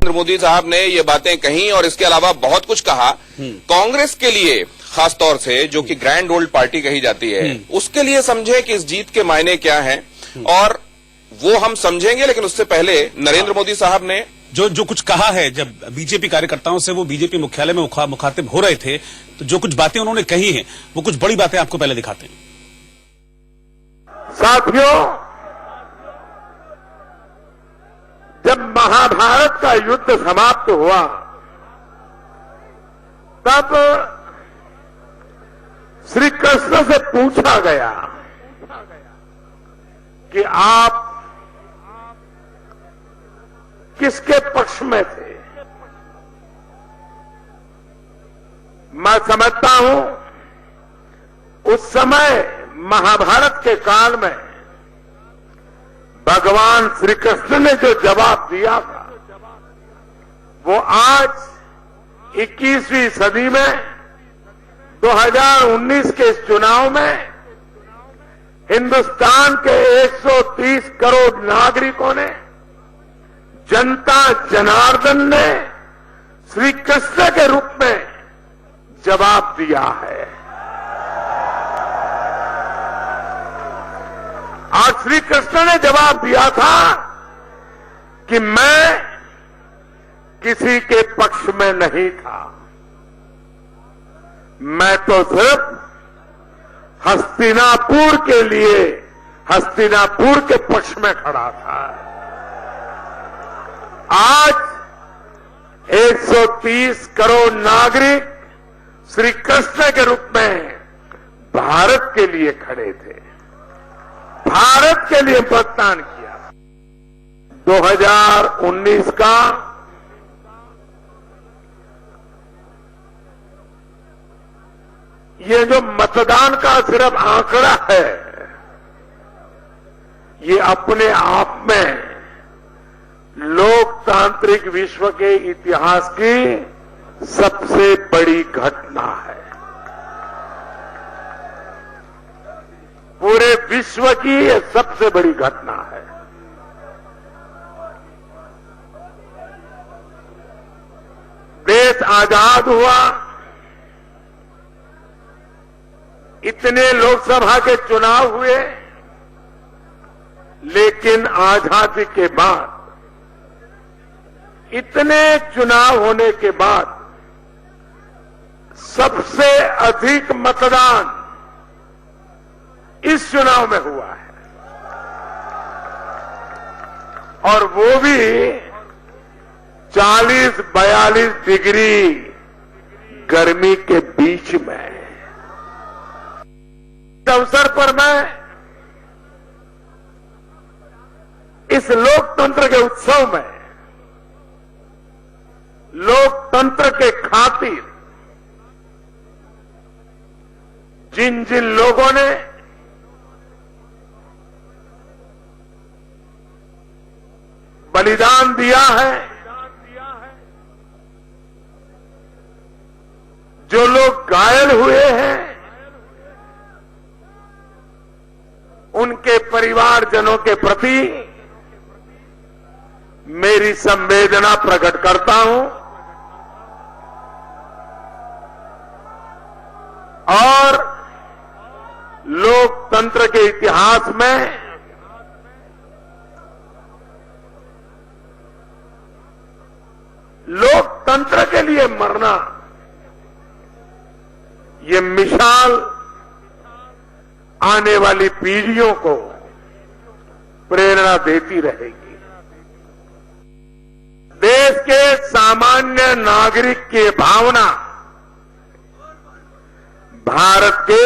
नरेंद्र मोदी साहब ने ये बातें कही और इसके अलावा बहुत कुछ कहा। कांग्रेस के लिए खासतौर से, जो कि ग्रैंड ओल्ड पार्टी कही जाती है, उसके लिए समझे कि इस जीत के मायने क्या हैं, और वो हम समझेंगे। लेकिन उससे पहले नरेंद्र मोदी साहब ने जो कुछ कहा है, जब बीजेपी कार्यकर्ताओं से वो बीजेपी मुख्यालय में मुखातिब हो रहे थे, तो जो कुछ बातें उन्होंने कही हैं, वो कुछ बड़ी बातें आपको पहले दिखाते हैं। साथियों, जब महाभारत का युद्ध समाप्त हुआ, तब श्री कृष्ण से पूछा गया कि आप किसके पक्ष में थे। मैं समझता हूं उस समय महाभारत के काल में भगवान श्री कृष्ण ने जो जवाब दिया था, वो आज 21वीं सदी में 2019 के इस चुनाव में हिंदुस्तान के 130 करोड़ नागरिकों ने, जनता जनार्दन ने श्री कृष्ण के रूप में जवाब दिया है। आज श्री कृष्ण ने जवाब दिया था कि मैं किसी के पक्ष में नहीं था, मैं तो सिर्फ हस्तिनापुर के लिए, हस्तिनापुर के पक्ष में खड़ा था। आज 130 करोड़ नागरिक श्री कृष्ण के रूप में भारत के लिए खड़े थे, भारत के लिए मतदान किया। 2019 का ये जो मतदान का सिर्फ आंकड़ा है, ये अपने आप में लोकतांत्रिक विश्व के इतिहास की सबसे बड़ी घटना है। पूरे विश्व की ये सबसे बड़ी घटना है। देश आजाद हुआ, इतने लोकसभा के चुनाव हुए, लेकिन आजादी के बाद, इतने चुनाव होने के बाद सबसे अधिक मतदान इस चुनाव में हुआ है, और वो भी 40-42 डिग्री गर्मी के बीच में। इस अवसर पर मैं इस लोकतंत्र के उत्सव में, लोकतंत्र के खातिर जिन जिन लोगों ने बलिदान दिया है, जो लोग घायल हुए हैं, उनके परिवारजनों के प्रति मेरी संवेदना प्रकट करता हूं, और लोकतंत्र के इतिहास में लोकतंत्र के लिए मरना, ये मिसाल आने वाली पीढ़ियों को प्रेरणा देती रहेगी। देश के सामान्य नागरिक की भावना भारत के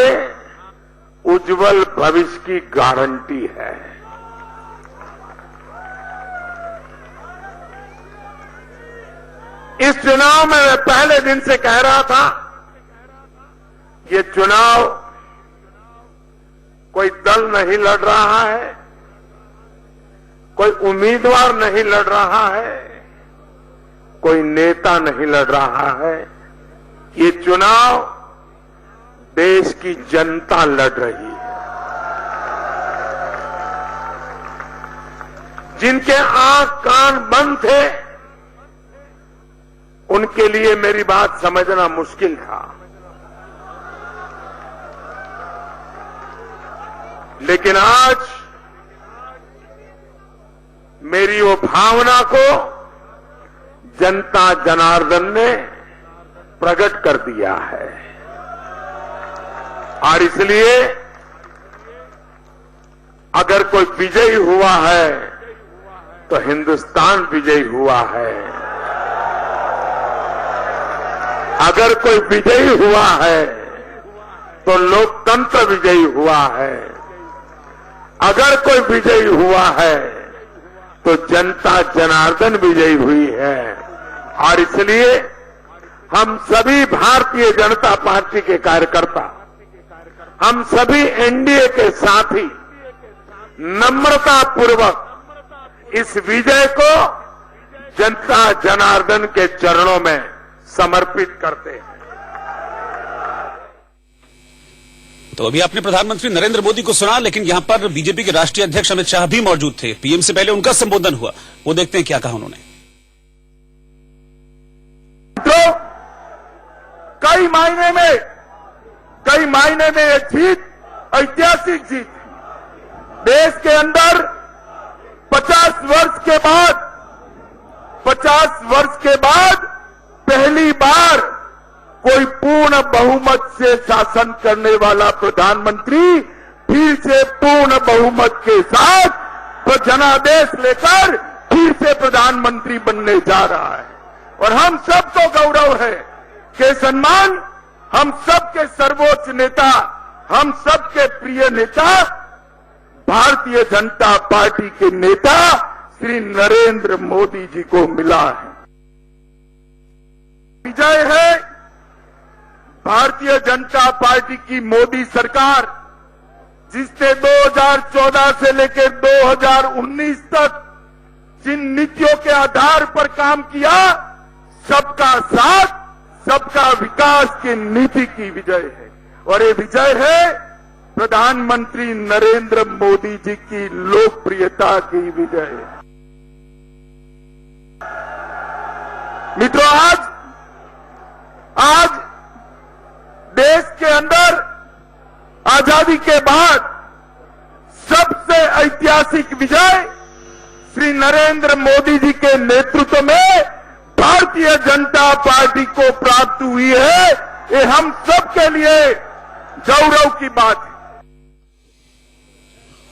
उज्जवल भविष्य की गारंटी है। इस चुनाव में मैं पहले दिन से कह रहा था, ये चुनाव कोई दल नहीं लड़ रहा है, कोई उम्मीदवार नहीं लड़ रहा है, कोई नेता नहीं लड़ रहा है, ये चुनाव देश की जनता लड़ रही है। जिनके आंख कान बंद थे, उनके लिए मेरी बात समझना मुश्किल था। लेकिन आज मेरी वो भावना को जनता जनार्दन ने प्रकट कर दिया है और इसलिए अगर कोई विजयी हुआ है तो हिंदुस्तान विजयी हुआ है। अगर कोई विजयी हुआ है तो लोकतंत्र विजयी हुआ है। अगर कोई विजयी हुआ है तो जनता जनार्दन विजयी हुई है और इसलिए हम सभी भारतीय जनता पार्टी के कार्यकर्ता, हम सभी एनडीए के साथी नम्रता पूर्वक इस विजय को जनता जनार्दन के चरणों में समर्पित करते हैं। तो अभी आपने प्रधानमंत्री नरेंद्र मोदी को सुना, लेकिन यहां पर बीजेपी के राष्ट्रीय अध्यक्ष अमित शाह भी मौजूद थे। पीएम से पहले उनका संबोधन हुआ, वो देखते हैं क्या कहा उन्होंने। तो कई मायने में ये जीत ऐतिहासिक जीत, देश के अंदर 50 वर्ष के बाद पहली बार कोई पूर्ण बहुमत से शासन करने वाला प्रधानमंत्री फिर से पूर्ण बहुमत के साथ जनादेश लेकर फिर से प्रधानमंत्री बनने जा रहा है। और हम सबको गौरव है कि सम्मान हम सबके सर्वोच्च नेता, हम सबके प्रिय नेता, भारतीय जनता पार्टी के नेता श्री नरेंद्र मोदी जी को मिला है। विजय है भारतीय जनता पार्टी की मोदी सरकार, जिसने 2014 से लेकर 2019 तक जिन नीतियों के आधार पर काम किया, सबका साथ सबका विकास की नीति की विजय है। और ये विजय है प्रधानमंत्री नरेंद्र मोदी जी की लोकप्रियता की विजय है। मित्रों, आज देश के अंदर आजादी के बाद सबसे ऐतिहासिक विजय श्री नरेंद्र मोदी जी के नेतृत्व में भारतीय जनता पार्टी को प्राप्त हुई है। ये हम सबके लिए गौरव की बात है।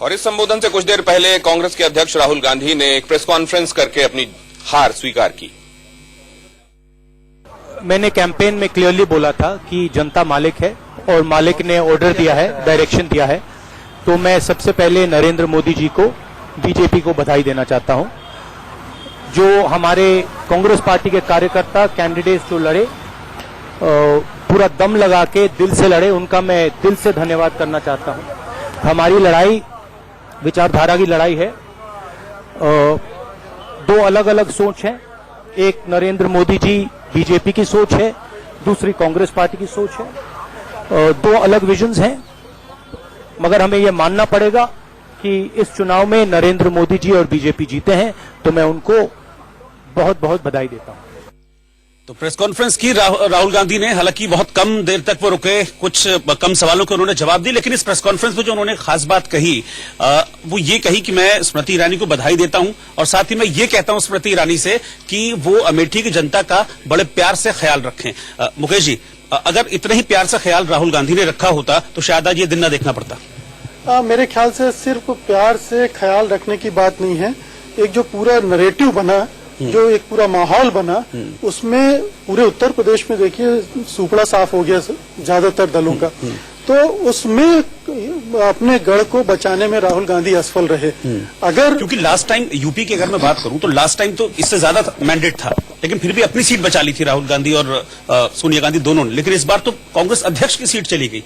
और इस संबोधन से कुछ देर पहले कांग्रेस के अध्यक्ष राहुल गांधी ने एक प्रेस कॉन्फ्रेंस करके अपनी हार स्वीकार की। मैंने कैंपेन में क्लियरली बोला था कि जनता मालिक है और मालिक ने ऑर्डर दिया है, डायरेक्शन दिया है। तो मैं सबसे पहले नरेंद्र मोदी जी को, बीजेपी को बधाई देना चाहता हूं। जो हमारे कांग्रेस पार्टी के कार्यकर्ता, कैंडिडेट्स जो लड़े, पूरा दम लगा के दिल से लड़े, उनका मैं दिल से धन्यवाद करना चाहता हूं। हमारी लड़ाई विचारधारा की लड़ाई है। दो अलग अलग सोच है, एक नरेंद्र मोदी जी बीजेपी की सोच है, दूसरी कांग्रेस पार्टी की सोच है। दो अलग विजन्स हैं, मगर हमें यह मानना पड़ेगा कि इस चुनाव में नरेंद्र मोदी जी और बीजेपी जीते हैं, तो मैं उनको बहुत बहुत बधाई देता हूं। तो प्रेस कॉन्फ्रेंस की राहुल गांधी ने, हालांकि बहुत कम देर तक वो रुके, कुछ कम सवालों के उन्होंने जवाब दिए, लेकिन इस प्रेस कॉन्फ्रेंस में जो उन्होंने खास बात कही, वो ये कही कि मैं स्मृति ईरानी को बधाई देता हूं और साथ ही मैं ये कहता हूं स्मृति ईरानी से कि वो अमेठी की जनता का बड़े प्यार से ख्याल रखें। मुकेश जी, अगर इतना ही प्यार से ख्याल राहुल गांधी ने रखा होता तो शायद आज ये दिन न देखना पड़ता। मेरे ख्याल से सिर्फ प्यार से ख्याल रखने की बात नहीं है, एक जो पूरा नरेटिव बना, जो एक पूरा माहौल बना, उसमें पूरे उत्तर प्रदेश में देखिए सुपड़ा साफ हो गया ज्यादातर दलों का, तो उसमें अपने गढ़ को बचाने में राहुल गांधी असफल रहे। अगर क्योंकि लास्ट टाइम यूपी की अगर मैं बात करूं तो लास्ट टाइम तो इससे ज्यादा मैंडेट था, लेकिन फिर भी अपनी सीट बचा ली थी राहुल गांधी और सोनिया गांधी दोनों ने, लेकिन इस बार तो कांग्रेस अध्यक्ष की सीट चली गई।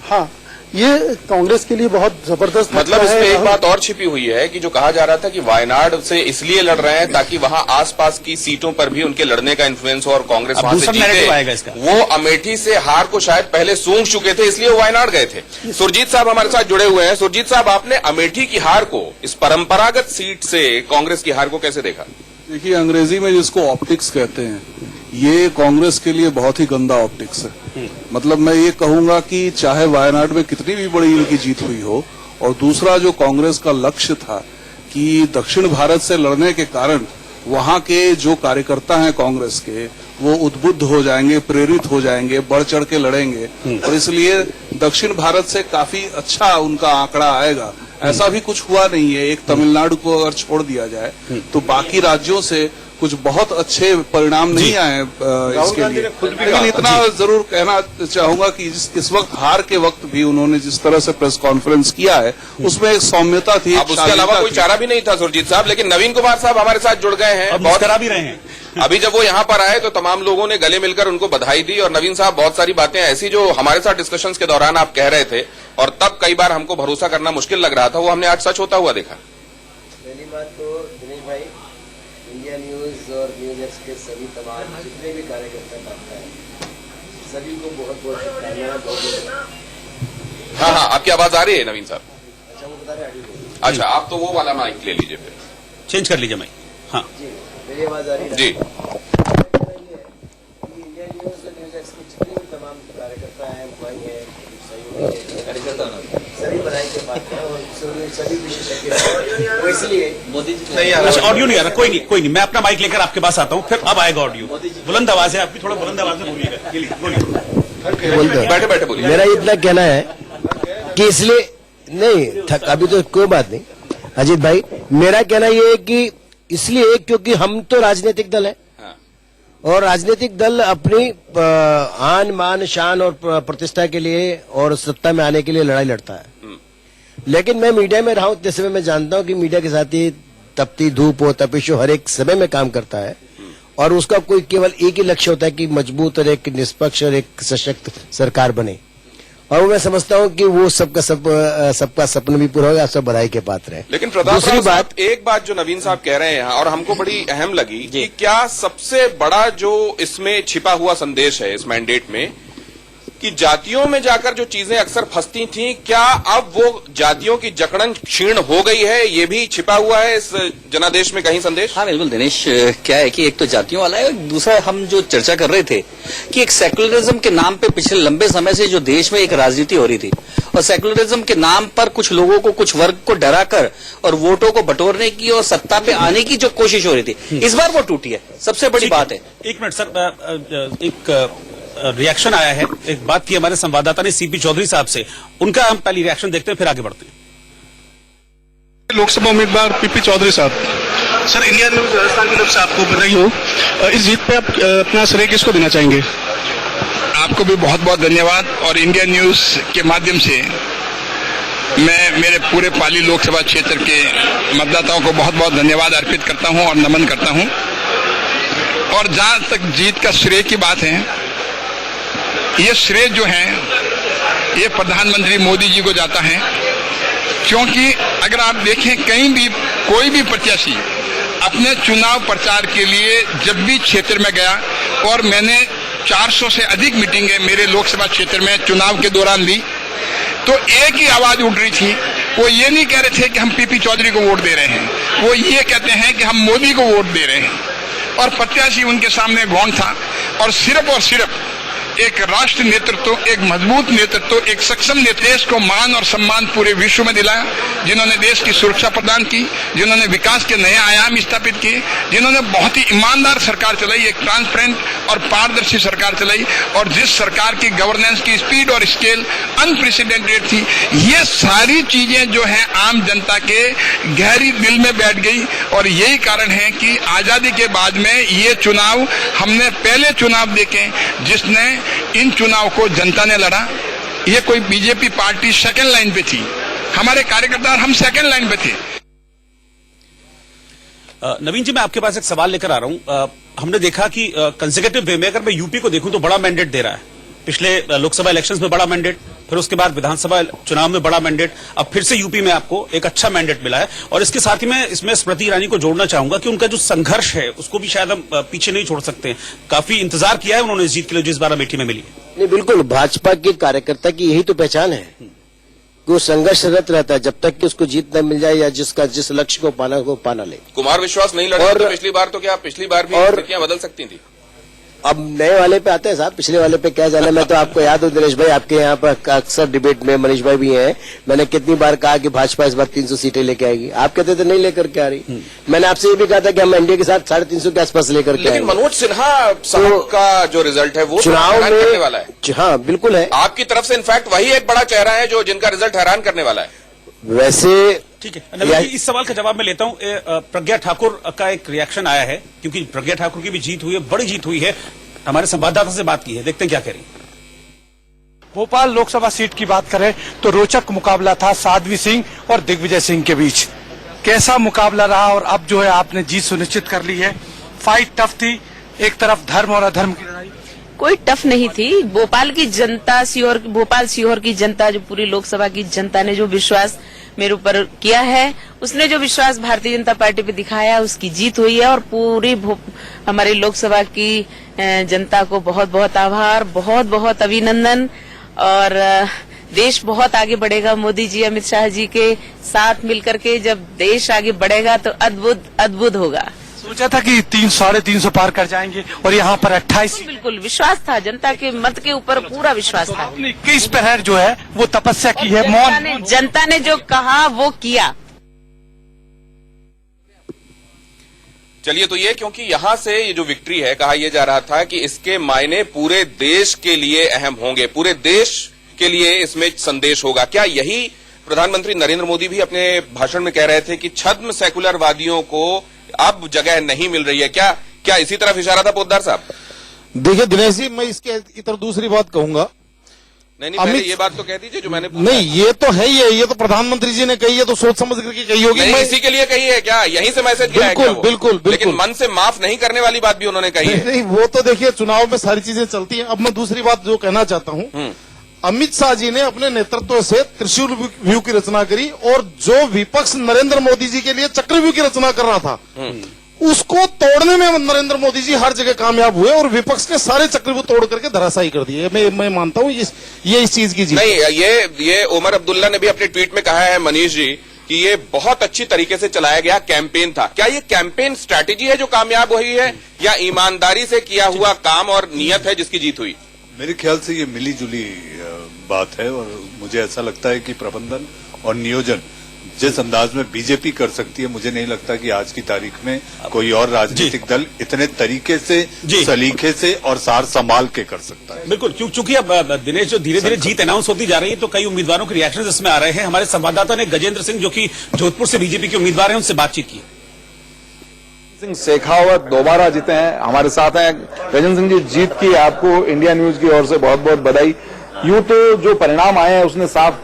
हाँ, ये कांग्रेस के लिए बहुत जबरदस्त मतलब इसमें एक बात और छिपी हुई है कि जो कहा जा रहा था कि वायनाड से इसलिए लड़ रहे हैं ताकि वहां आसपास की सीटों पर भी उनके लड़ने का इन्फ्लुएंस हो और कांग्रेस वहां से जीते। वो अमेठी से हार को शायद पहले सूंघ चुके थे, इसलिए वो वायनाड गए थे। सुरजीत साहब हमारे साथ जुड़े हुए हैं। सुरजीत साहब, आपने अमेठी की हार को, इस परंपरागत सीट से कांग्रेस की हार को कैसे देखा? देखिए, अंग्रेजी में जिसको ऑप्टिक्स कहते हैं, ये कांग्रेस के लिए बहुत ही गंदा ऑप्टिक्स है। मतलब मैं ये कहूंगा कि चाहे वायनाड में कितनी भी बड़ी इनकी जीत हुई हो, और दूसरा जो कांग्रेस का लक्ष्य था कि दक्षिण भारत से लड़ने के कारण वहां के जो कार्यकर्ता हैं कांग्रेस के, वो उद्बुद्ध हो जाएंगे, प्रेरित हो जाएंगे, बढ़ चढ़ के लड़ेंगे, और इसलिए दक्षिण भारत से काफी अच्छा उनका आंकड़ा आएगा। ऐसा भी कुछ हुआ नहीं है। एक तमिलनाडु को अगर छोड़ दिया जाए तो बाकी राज्यों से कुछ बहुत अच्छे परिणाम नहीं आए इसके लिए। लेकिन इतना जरूर कहना चाहूंगा कि इस वक्त हार के वक्त भी उन्होंने जिस तरह से प्रेस कॉन्फ्रेंस किया है उसमें एक सौम्यता थी। अब उसके अलावा कोई चारा भी नहीं था सुरजीत साहब। लेकिन नवीन कुमार साहब हमारे साथ जुड़ गए हैं, बहुत करा भी रहे हैं। अभी जब वो यहाँ पर आए तो तमाम लोगों ने गले मिलकर उनको बधाई दी, और नवीन साहब बहुत सारी बातें ऐसी जो हमारे साथ डिस्कशंस के दौरान आप कह रहे थे और तब कई बार हमको भरोसा करना मुश्किल लग रहा था, वो हमने आज सच होता हुआ देखा। पहली बात तो दिनेश भाई, इंडिया न्यूज और न्यूज एक्स के सभी तमाम जितने भी कार्यकर्ता करता है, सभी को बहुत बहुत शुभकामनाएं। हाँ हाँ, आपकी आवाज आ रही है नवीन साहब? अच्छा, वो बता रहे हैं। अच्छा, आप तो वो वाला माइक ले लीजिए फिर, चेंज कर लीजिए माइक। हाँ जी, मेरी आवाज आ रही है जी। इंडिया न्यूज और न्यूज एक्स के जितने भी तमाम कार्यकर्ता हैं, एम्प्लॉई हैं, सभी बधाई के पात्र हैं और सभी विशेषज्ञ हैं। वो इसलिए मोदी जी नहीं आ अच्छा, ऑडियो नहीं आ रहा। कोई नहीं, मैं अपना माइक लेकर आपके पास आता हूँ, फिर अब आएगा ऑडियो। बुलंद आवाज है आपकी, थोड़ा बुलंद आवाज में बोलिएगा। बैठे बैठे बोलिए। मेरा इतना कहना है कि इसलिए नहीं थक, अभी तो कोई बात नहीं अजीत भाई, मेरा कहना यह है कि इसलिए क्योंकि हम तो राजनीतिक दल है और राजनीतिक दल अपनी आन मान शान और प्रतिष्ठा के लिए और सत्ता में आने के लिए लड़ाई लड़ता है। लेकिन मैं मीडिया में रहा हूं, जैसे मैं जानता हूं कि मीडिया के साथ ही तपती धूप हो, तपिश हो, हर एक समय में काम करता है और उसका कोई केवल एक ही लक्ष्य होता है कि मजबूत और एक निष्पक्ष और एक सशक्त सरकार बने। और मैं समझता हूं कि वो सबका सपना भी पूरा होगा, सब बधाई के पात्र हैं। लेकिन दूसरी बात, एक बात जो नवीन साहब कह रहे हैं और हमको बड़ी अहम लगी कि क्या सबसे बड़ा जो इसमें छिपा हुआ संदेश है इस मैंडेट में कि जातियों में जाकर जो चीजें अक्सर फंसती थी, क्या अब वो जातियों की जकड़न क्षीण हो गई है? ये भी छिपा हुआ है इस जनादेश में कहीं संदेश? हाँ बिल्कुल दिनेश, क्या है कि एक तो जातियों वाला है, दूसरा हम जो चर्चा कर रहे थे कि एक सेकुलरिज्म के नाम पे पिछले लंबे समय से जो देश में एक राजनीति हो रही थी और सेकुलरिज्म के नाम पर कुछ लोगों को, कुछ वर्ग को डराकर और वोटों को बटोरने की और सत्ता पे आने की जो कोशिश हो रही थी, इस बार वो टूटी है। सबसे बड़ी बात है। एक मिनट सर, एक रिएक्शन आया है, एक बात की हमारे संवाददाता ने सीपी चौधरी साहब से, उनका हम पहली रिएक्शन देखते हैं फिर आगे बढ़ते हैं। लोकसभा उम्मीदवार पीपी चौधरी साहब, सर इंडिया न्यूज राजस्थान की तरफ से आपको बधाई हो। इस जीत पे आप अपना श्रेय किसको देना चाहेंगे? आपको भी बहुत बहुत धन्यवाद, और इंडिया न्यूज के माध्यम से मैं मेरे पूरे पाली लोकसभा क्षेत्र के मतदाताओं को बहुत बहुत धन्यवाद अर्पित करता हूं और नमन करता हूं। और जहां तक जीत का श्रेय की बात है, ये श्रेय जो है ये प्रधानमंत्री मोदी जी को जाता है, क्योंकि अगर आप देखें कहीं भी कोई भी प्रत्याशी अपने चुनाव प्रचार के लिए जब भी क्षेत्र में गया, और मैंने 400 से अधिक मीटिंगें मेरे लोकसभा क्षेत्र में चुनाव के दौरान ली, तो एक ही आवाज उठ रही थी। वो ये नहीं कह रहे थे कि हम पीपी चौधरी को वोट दे रहे हैं, वो ये कहते हैं कि हम मोदी को वोट दे रहे हैं। और प्रत्याशी उनके सामने गौण था, और सिर्फ एक राष्ट्र नेतृत्व, एक मजबूत नेतृत्व, एक सक्षम देश को मान और सम्मान पूरे विश्व में दिलाया, जिन्होंने देश की सुरक्षा प्रदान की, जिन्होंने विकास के नए आयाम स्थापित किए, जिन्होंने बहुत ही ईमानदार सरकार चलाई, एक ट्रांसपेरेंट और पारदर्शी सरकार चलाई, और जिस सरकार की गवर्नेंस की स्पीड और स्केल अनप्रेसिडेंटेड थी। ये सारी चीजें जो हैं आम जनता के गहरी दिल में बैठ गई, और यही कारण है कि आजादी के बाद में ये चुनाव हमने पहले चुनाव देखे जिसने इन चुनाव को जनता ने लड़ा। ये कोई बीजेपी पार्टी सेकंड लाइन पे थी, हमारे कार्यकर्ता हम सेकंड लाइन पे थे। नवीन जी, मैं आपके पास एक सवाल लेकर आ रहा हूं। हमने देखा कि कंसेक्यूटिव वे में अगर मैं यूपी को देखूं तो बड़ा मैंडेट दे रहा है। पिछले लोकसभा इलेक्शंस में बड़ा मैंडेट, फिर उसके बाद विधानसभा चुनाव में बड़ा मैंडेट, अब फिर से यूपी में आपको एक अच्छा मैंडेट मिला है। और इसके साथ ही मैं इसमें स्मृति ईरानी को जोड़ना चाहूंगा कि उनका जो संघर्ष है उसको भी शायद हम पीछे नहीं छोड़ सकते। काफी इंतजार किया है उन्होंने इस जीत के लिए जो इस बार अमेठी में मिली। नहीं, बिल्कुल भाजपा के कार्यकर्ता की यही तो पहचान है कि वो संघर्षरत रहता है जब तक कि उसको जीत न मिल जाए या जिस लक्ष्य को पाना ले। कुमार विश्वास नहीं लड़े तो पिछली बार, तो क्या पिछली बार भी स्थितियां बदल सकती थी? अब नए वाले पे आते हैं साहब, पिछले वाले पे क्या जाना। मैं तो आपको याद हूँ दिनेश भाई, आपके यहाँ पर अक्सर डिबेट में मनीष भाई भी हैं, मैंने कितनी बार कहा कि भाजपा इस बार 300 सीटें लेके आएगी, आप कहते थे नहीं लेकर के आ रही। मैंने आपसे ये भी कहा था कि हम एनडीए के साथ 350 के आसपास लेकर के लेकिन आएंगे। मनोज सिन्हा साहब का जो रिजल्ट है वो चुनाव हैरान करने वाला है। में हाँ बिल्कुल है, आपकी तरफ से इनफैक्ट वही एक बड़ा चेहरा है जो जिनका रिजल्ट हैरान करने वाला है। वैसे ठीक है नवीन जी, इस सवाल का जवाब मैं लेता हूं। प्रज्ञा ठाकुर का एक रिएक्शन आया है, क्योंकि प्रज्ञा ठाकुर की भी जीत हुई है, बड़ी जीत हुई है। हमारे संवाददाता से बात की है, देखते हैं क्या कह रही है। भोपाल लोकसभा सीट की बात करें तो रोचक मुकाबला था साध्वी सिंह और दिग्विजय सिंह के बीच। कैसा मुकाबला रहा और अब जो है आपने जीत सुनिश्चित कर ली है। फाइट टफ थी, एक तरफ धर्म और अधर्म की लड़ाई। कोई टफ नहीं थी। भोपाल की जनता, भोपाल सीहोर की जनता, जो पूरी लोकसभा की जनता ने जो विश्वास मेरे ऊपर किया है, उसने जो विश्वास भारतीय जनता पार्टी पे दिखाया, उसकी जीत हुई है। और पूरी हमारी लोकसभा की जनता को बहुत बहुत आभार, बहुत बहुत अभिनंदन। और देश बहुत आगे बढ़ेगा मोदी जी, अमित शाह जी के साथ मिलकर के। जब देश आगे बढ़ेगा तो अद्भुत अद्भुत होगा। सोचा था कि 300-350 पार कर जाएंगे और यहाँ पर 28। बिल्कुल विश्वास था, जनता के मत के ऊपर पूरा विश्वास था। 21 पर जो है वो तपस्या की है, मौन। जनता ने जो कहा वो किया। चलिए तो ये, क्योंकि यहां से ये जो विक्ट्री है, कहा यह जा रहा था कि इसके मायने पूरे देश के लिए अहम होंगे, पूरे देश के लिए इसमें संदेश होगा। क्या यही प्रधानमंत्री नरेंद्र मोदी भी अपने भाषण में कह रहे थे कि छद्म सेकुलरवादियों को अब जगह नहीं मिल रही है? क्या इसी तरफ इशारा था पोद्दार साहब? देखिए दिनेश जी, मैं इसके इतर दूसरी बात कहूंगा। नहीं पहले ये बात तो कह दीजिए जो मैंने पूछा। नहीं, ये तो है ही है, ये तो प्रधानमंत्री जी ने कही है, तो सोच समझ करके कही होगी। नहीं, इसी के लिए कही है क्या? यहीं से मैसेज गया है क्या वो? बिल्कुल। लेकिन मन से माफ नहीं करने वाली बात भी उन्होंने कही है। नहीं, वो तो देखिए चुनाव में सारी चीजें चलती हैं। अब मैं दूसरी बात जो कहना चाहता हूँ, अमित शाह जी ने अपने नेतृत्व से त्रिशूल व्यू की रचना करी, और जो विपक्ष नरेंद्र मोदी जी के लिए चक्रव्यूह की रचना कर रहा था, उसको तोड़ने में नरेंद्र मोदी जी हर जगह कामयाब हुए और विपक्ष के सारे चक्रव्यूह तोड़ करके धराशायी कर दिए। मैं मानता हूँ ये इस चीज की जीत। नहीं, ये उमर अब्दुल्ला ने भी अपने ट्वीट में कहा है मनीष जी कि ये बहुत अच्छी तरीके से चलाया गया कैंपेन था। क्या ये कैंपेन स्ट्रैटेजी है जो कामयाब हुई है, या ईमानदारी से किया हुआ काम और नियत है जिसकी जीत हुई? मेरे ख्याल से ये मिली जुली बात है, और मुझे ऐसा लगता है कि प्रबंधन और नियोजन जिस अंदाज में बीजेपी कर सकती है, मुझे नहीं लगता कि आज की तारीख में कोई और राजनीतिक दल इतने तरीके से, सलीके से और सार संभाल के कर सकता है। बिल्कुल, क्योंकि अब दिनेश जो धीरे धीरे जीत अनाउंस होती जा रही है, तो कई उम्मीदवारों के रिएक्शन इसमें आ रहे हैं। हमारे संवाददाता ने गजेंद्र सिंह, जो कि जोधपुर से बीजेपी के उम्मीदवार हैं, उनसे बातचीत की। सिंह शेखावत दोबारा जीते हैं, हमारे साथ हैं। गजेंद्र सिंह जी, जीत की आपको इंडिया न्यूज की ओर से बहुत बहुत बधाई। यूं तो जो परिणाम आए हैं उसने साफ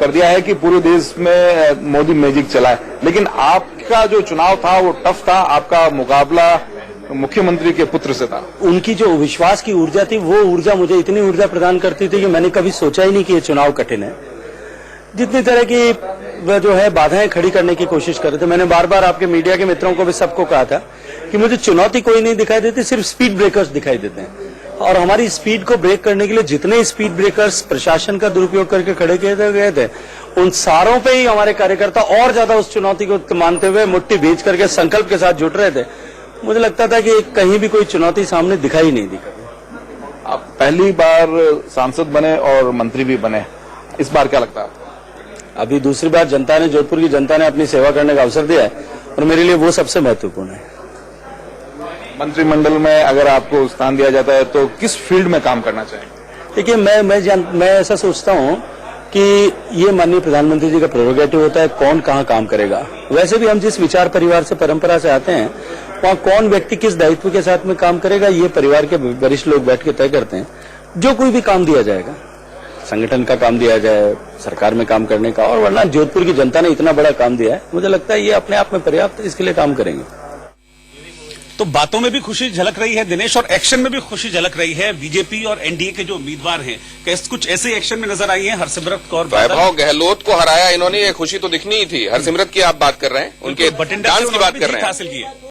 कर दिया है कि पूरे देश में मोदी मैजिक चला है, लेकिन आपका जो चुनाव था वो टफ था। आपका मुकाबला मुख्यमंत्री के पुत्र से था। उनकी जो विश्वास की ऊर्जा थी, वो ऊर्जा मुझे इतनी ऊर्जा प्रदान करती थी कि मैंने कभी सोचा ही नहीं कि ये चुनाव कठिन है। जितनी तरह की जो है बाधाएं खड़ी करने की कोशिश कर रहे थे, मैंने बार बार आपके मीडिया के मित्रों को भी सबको कहा था कि मुझे चुनौती कोई नहीं दिखाई देती, सिर्फ स्पीड ब्रेकर्स दिखाई देते हैं। और हमारी स्पीड को ब्रेक करने के लिए जितने स्पीड ब्रेकर्स प्रशासन का दुरुपयोग करके खड़े किए गए थे, उन सारों पे ही हमारे कार्यकर्ता और ज्यादा उस चुनौती को मानते हुए मुट्ठी भींच करके संकल्प के साथ जुट रहे थे। मुझे लगता था कि कहीं भी कोई चुनौती सामने दिखाई नहीं दी। आप पहली बार सांसद बने और मंत्री भी बने, इस बार क्या लगता है? अभी दूसरी बार जनता ने, जोधपुर की जनता ने अपनी सेवा करने का अवसर दिया है, और मेरे लिए वो सबसे महत्वपूर्ण है। मंत्रिमंडल में अगर आपको स्थान दिया जाता है तो किस फील्ड में काम करना चाहेंगे? देखिए, मैं ऐसा सोचता हूं कि ये माननीय प्रधानमंत्री जी का प्रेरोगेटिव होता है कौन कहां काम करेगा। वैसे भी हम जिस विचार परिवार से, परंपरा से आते हैं, वहां कौन व्यक्ति किस दायित्व के साथ में काम करेगा, ये परिवार के वरिष्ठ लोग बैठ के तय करते हैं। जो कोई भी काम दिया जाएगा, संगठन का काम दिया जाए, सरकार में काम करने का, और वरना जोधपुर की जनता ने इतना बड़ा काम दिया है, मुझे लगता है ये अपने आप में पर्याप्त, इसके लिए काम करेंगे। तो बातों में भी खुशी झलक रही है दिनेश, और एक्शन में भी खुशी झलक रही है। बीजेपी और एनडीए के जो उम्मीदवार हैं, कुछ ऐसे एक्शन में नजर आई हैं। हरसिमरत कौर वैभव गहलोत को हराया इन्होंने, ये खुशी तो दिखनी ही थी। हरसिमरत की आप बात कर रहे हैं, उनके डांस की बात कर रहे हैं। हासिल की है।